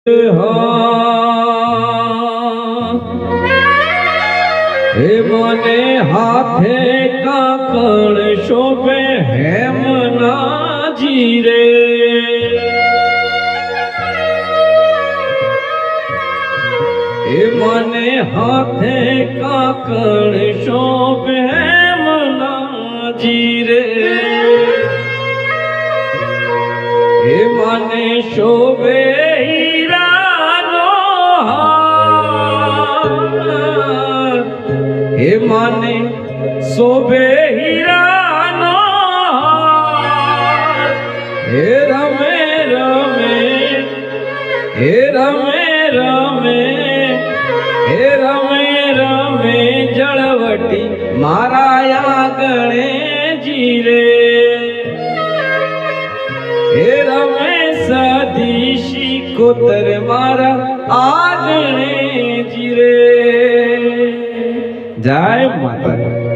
હે મને હાથે કાકણ શોભે હેમનાજી રે હે મને હાથે કાકણ શોભે હેમનાજી રે હે મને શોભે હે મને શોભે હીરાનો હે રમે રમે હે રમે રમે હે રમે રમે જળવટી મારા આંગણે જીરે હે રમે સદી કોતર મારા આંગણે જીરે. જય માતા.